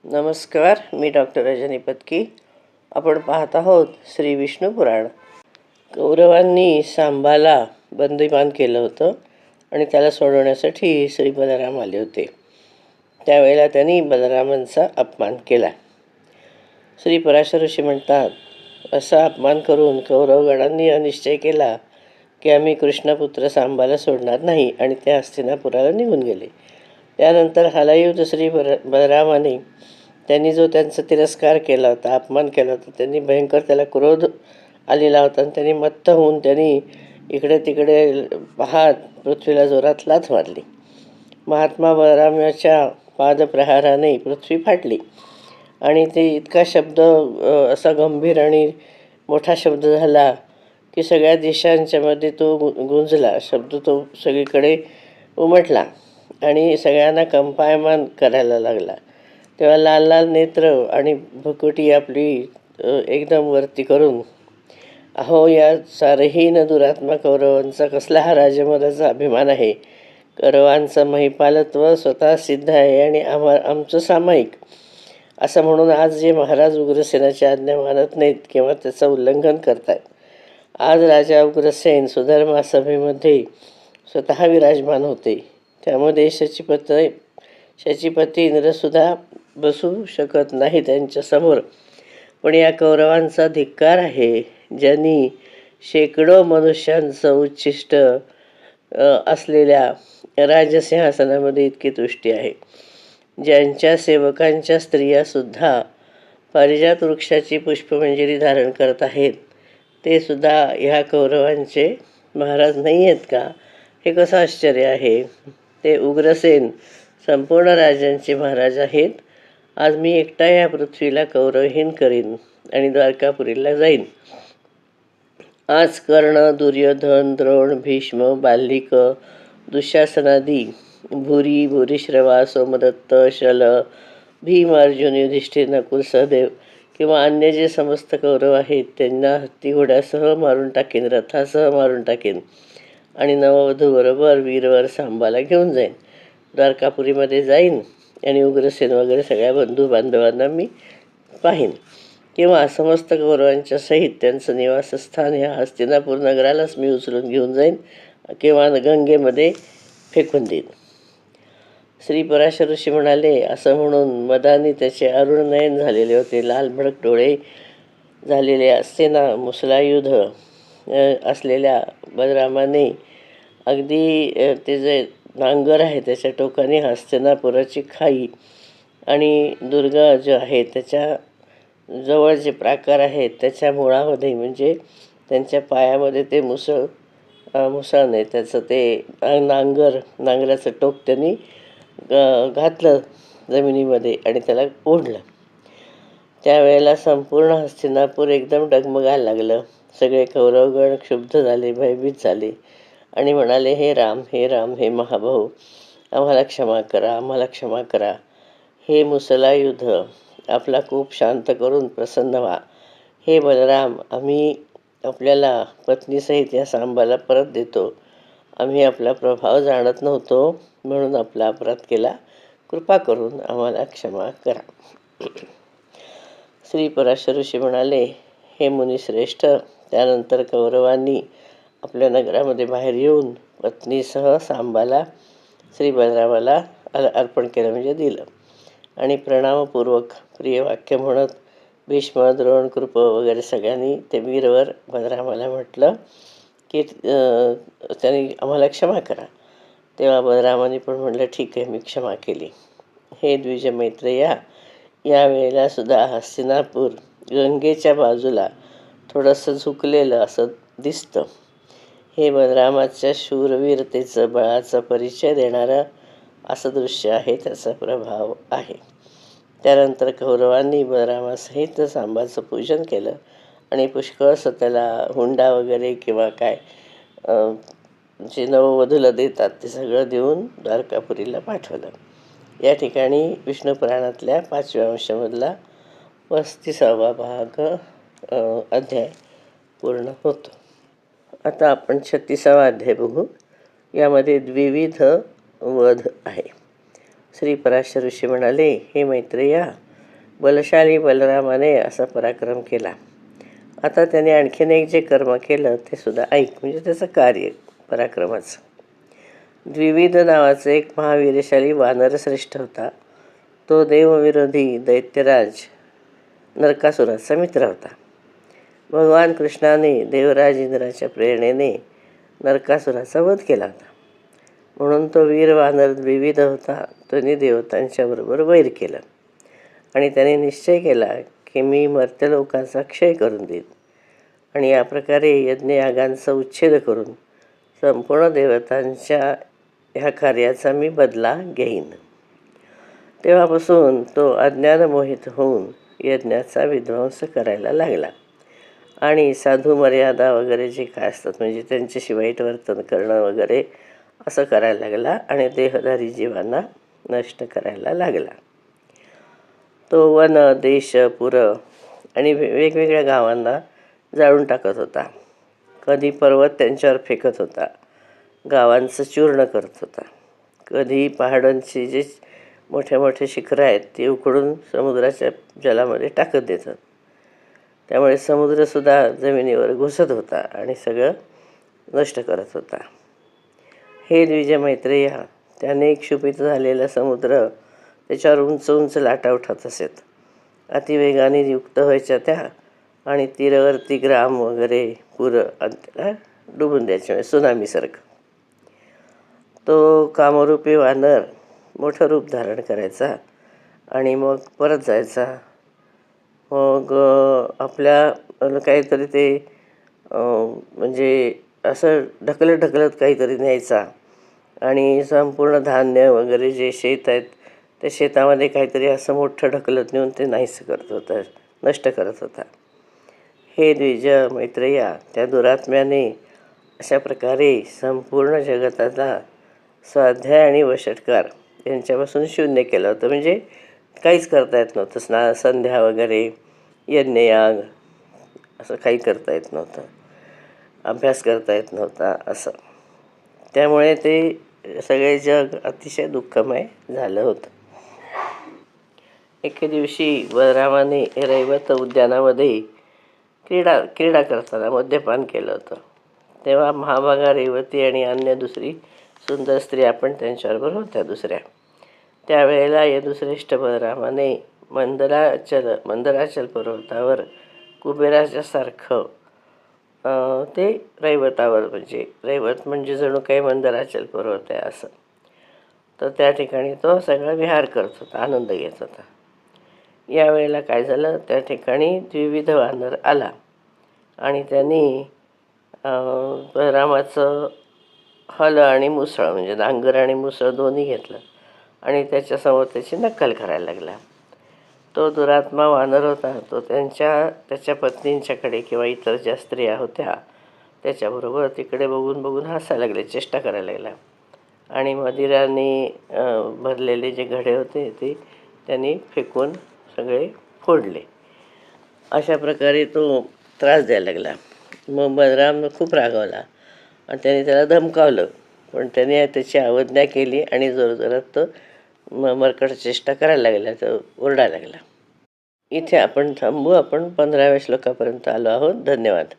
नमस्कार, मी डॉक्टर रजनी पत्की. आपण पाहत आहोत श्री विष्णू पुराण. कौरवांनी सांबाला बंदिवान केलं होतं आणि त्याला सोडवण्यासाठी श्री बलराम आले होते. त्यावेळेला त्यांनी बलरामांचा अपमान केला. श्री पराशर ऋषी म्हणतात, असा अपमान करून कौरवगणांनी निश्चय केला की आम्ही कृष्णपुत्र सांबाला सोडणार नाही आणि त्या हस्तिनापुराला निघून गेले. त्यानंतर हलायुध श्री बलरामाने त्यांनी जो त्यांचा तिरस्कार केला होता, अपमान केला होता, त्यांनी भयंकर त्याला क्रोध आलेला होता आणि त्यांनी मत्त होऊन त्यांनी इकडे तिकडे पाहत पृथ्वीला जोरात लाथ मारली. महात्मा बलरामाच्या पादप्रहाराने पृथ्वी फाटली आणि ते इतका शब्द असा गंभीर आणि मोठा शब्द झाला की सगळ्या देशांच्यामध्ये तो गुंजला. शब्द तो सगळीकडे उमटला आणि सगळ्यांना कंपायमान करायला लागला. तेव्हा लाल लाल नेत्र आणि भुकुटी आपली एकदम वरती करून, अहो या सारहीन दुरात्मा कौरवांचा कसला हा राजमदाचा अभिमान आहे. कौरवांचं महिपालत्व स्वतः सिद्ध आहे आणि आमचं सामायिक असं म्हणून आज जे महाराज उग्रसेनाची आज्ञा मानत नाहीत किंवा त्याचं उल्लंघन करतात, आज राजा उग्रसेन सुधर्मा सभेमध्ये स्वतः विराजमान होते. त्यामध्ये शचीपती इंद्रसुद्धा बसू शकत नाही त्यांच्यासमोर. पण या कौरवांचा धिक्कार आहे, ज्यांनी शेकडो मनुष्यांचं उच्छिष्ट असलेल्या राजसिंहासनामध्ये इतकी तुष्टी आहे, ज्यांच्या सेवकांच्या स्त्रियासुद्धा पारिजात वृक्षाची पुष्पमंजरी धारण करत आहेत, ते सुद्धा ह्या कौरवांचे महाराज नाही आहेत का? हे कसं आश्चर्य आहे. ते उग्रसेन संपूर्ण राजांचे महाराज आहेत. आज मी एकटा या पृथ्वीला कौरवहीन करीन आणि द्वारकापुरीला जाईन. आज कर्ण, दुर्योधन, द्रोण, भीष्म, बाल्लिक, दुःशासनादी, भूरी, भूरिश्रवा, सोमदत्त, शल, भीम, अर्जुन, युधिष्ठिर, नकुल, सहदेव किंवा अन्य जे समस्त कौरव आहेत त्यांना हत्ती घोड्यासह मारून टाकेन, रथासह मारून टाकेन आणि नववधूबरोबर वीरवर सांबाला घेऊन जाईन. द्वारकापुरीमध्ये जाईन आणि उग्रसेन वगैरे सगळ्या बंधू बांधवांना मी पाहीन. किंवा समस्त कौरवांच्या सहित त्यांचं निवासस्थान ह्या हस्तिनापूर नगरालाच मी उचलून घेऊन जाईन किंवा गंगेमध्ये फेकून देईन. श्री पराशर ऋषी म्हणाले, असं म्हणून मदानी त्याचे अरुण नयन झालेले होते, लाल भडक डोळे झालेले असताना मुसलायुध असलेल्या बलरामाने अगदी ते जे नांगर आहे त्याच्या टोकाने हस्तिनापुराची खाई आणि दुर्गा जो आहे त्याच्या जवळ जे प्राकार आहेत त्याच्या मुळामध्ये, म्हणजे त्यांच्या पायामध्ये ते मुसळ नाही, त्याचं ते नांगराचं टोक त्यांनी घातलं जमिनीमध्ये आणि त्याला ओढलं. त्यावेळेला संपूर्ण हस्तिनापूर एकदम डगमगायला लागलं. सगळे कौरवगण क्षुब्ध झाले, भयभीत झाले आणि म्हणाले, हे राम, हे राम, हे महाभाऊ, आम्हाला क्षमा करा, आम्हाला क्षमा करा. हे मुसलायुध, आपला कोप शांत करून प्रसन्न व्हा. हे बलराम, आम्ही आपल्याला पत्नीसहित या सांबाला परत देतो. आम्ही आपला प्रभाव जाणत नव्हतो म्हणून आपला अपराध केला. कृपा करून आम्हाला क्षमा करा. श्री पराशर ऋषी म्हणाले, हे मुनिश्रेष्ठ, त्यानंतर कौरवांनी आपल्या नगरामध्ये बाहेर येऊन पत्नीसह सांबाला श्री बलरामाला अर्पण केलं, म्हणजे दिलं. आणि प्रणामपूर्वक प्रिय वाक्य म्हणत भीष्म, द्रोण, कृप वगैरे सगळ्यांनी ते वीरवर बलरामाला म्हटलं की त्यांनी आम्हाला क्षमा करा. तेव्हा बलरामाने पण म्हटलं, ठीक आहे, मी क्षमा केली. हे द्विजमैत्रेया, यावेळेला सुद्धा हस्तिनापूर गंगेच्या बाजूला थोडंसं झुकलेलं असं दिसतं. हे बलरामाच्या शूरवीरतेचं, बळाचा परिचय देणारं असं दृश्य आहे, त्याचा प्रभाव आहे. त्यानंतर कौरवांनी बलरामासहित सांबाचं पूजन केलं आणि पुष्कळसं त्याला हुंडा वगैरे किंवा काय जे नववधूला देतात ते सगळं देऊन द्वारकापुरीला पाठवलं. या ठिकाणी विष्णू पुराणातल्या 5व्या अंशामधला 35वा भाग अध्याय पूर्ण होतो. आता आपण 36वा अध्याय बघू. यामध्ये द्विविध वध आहे. श्री पराशर ऋषी म्हणाले, हे मैत्रेया, बलशाली बलरामाने असा पराक्रम केला. आता त्याने आणखीन एक जे कर्म केलं ते सुद्धा ऐक, म्हणजे त्याचं कार्य पराक्रमाचं. द्विविध नावाचा एक महावीरशाली वानरश्रेष्ठ होता. तो देवविरोधी दैत्यराज नरकासुराचा मित्र होता. भगवान कृष्णाने देवराज इंद्राच्या प्रेरणेने नरकासुराचा वध केला होता. म्हणून तो वीर वानर द्विविध होता. त्याने देवतांच्या बरोबर वैर केलं आणि त्याने निश्चय केला की मी मर्त्यलोकाचा क्षय करून देईन आणि या प्रकारे यज्ञयागांचा उच्छेद करून संपूर्ण देवतांच्या ह्या कार्याचा मी बदला घेईन. तेव्हापासून तो अज्ञानमोहित होऊन यज्ञाचा विध्वंस करायला लागला आणि साधू मर्यादा वगैरे जे काय असतात म्हणजे त्यांच्याशी वाईट वर्तन करणं वगैरे असं करायला लागला आणि देहधारी जीवांना नष्ट करायला लागला. तो वन, देश, पुरं आणि वेगवेगळ्या गावांना जाळून टाकत होता. कधी पर्वत त्यांच्यावर फेकत होता, गावांचं चूर्ण करत होता. कधी पहाडांची जे मोठे मोठे शिखरं आहेत ते उकडून समुद्राच्या जलामध्ये टाकत देतात. त्यामुळे समुद्रसुद्धा जमिनीवर घुसत होता आणि सगळं नष्ट करत होता. हे द्विज मैत्रेया, त्याने क्षुपित झालेला समुद्र त्याच्यावर उंच उंच लाटा उठत असेत. अतिवेगाने युक्त व्हायच्या त्या आणि तीरवर्ती ग्राम वगैरे पुरं त्याला डुबून द्यायचे, म्हणजे सुनामीसारखं. तो कामरूपी वानर मोठं रूप धारण करायचा आणि मग परत जायचा. मग आपल्या काहीतरी ते म्हणजे असं ढकलत ढकलत काहीतरी न्यायचा आणि संपूर्ण धान्य वगैरे जे शेत आहेत त्या शेतामध्ये काहीतरी असं मोठं ढकलत नेऊन ते नाहीसं करत होता, नष्ट करत होता. हे द्विज मैत्रेया, त्या दुरात्म्याने अशा प्रकारे संपूर्ण जगताचा स्वाध्याय आणि वशटकार यांच्यापासून शून्य केलं होतं. म्हणजे काहीच करता येत नव्हतं. संध्या वगैरे यज्ञयाग असं काही करता येत नव्हतं, अभ्यास करता येत नव्हता असं. त्यामुळे ते सगळे जग अतिशय दुःखमय झालं होतं. एके दिवशी बलरामाने रैवत उद्यानामध्ये क्रीडा करताना मद्यपान केलं होतं. तेव्हा महाभागा रेवती आणि अन्य दुसरी सुंदर स्त्री आपण त्यांच्याबरोबर होत्या दुसऱ्या. त्यावेळेला यदुश्रेष्ठ बलरामाने मंदराचल पर्वतावर कुबेराच्या सारखं ते रैवतावर, म्हणजे रैवत म्हणजे जणू काही मंदराचल पर्वत आहे असं, तर त्या ठिकाणी तो सगळा विहार करत होता, आनंद घेत होता. यावेळेला काय झालं, त्या ठिकाणी द्विविध वानर आला आणि त्यांनी बलरामाचं हल आणि मुसळ, म्हणजे नांगर आणि मुसळ दोन्ही घेतलं आणि त्याच्यासमोर त्याची नक्कल करायला लागला. तो दुरात्मा वानर होता. तो त्याच्या पत्नींच्याकडे किंवा इतर ज्या स्त्रिया होत्या त्याच्याबरोबर तिकडे बघून बघून हसायला लागले, चेष्टा करायला लागला आणि मदिराने भरलेले जे घडे होते ते त्यांनी फेकून सगळे फोडले. अशा प्रकारे तो त्रास द्यायला लागला. मग बलराम खूप रागावला आणि त्याने त्याला धमकावलं, पण त्याने त्याची अवज्ञा केली आणि जोरजोरात तो मरकट चेष्टा करायला लागला, तर ओरडायला लागला. इथे आपण थांबू. आपण 15व्या श्लोकापर्यंत आलो आहोत. धन्यवाद.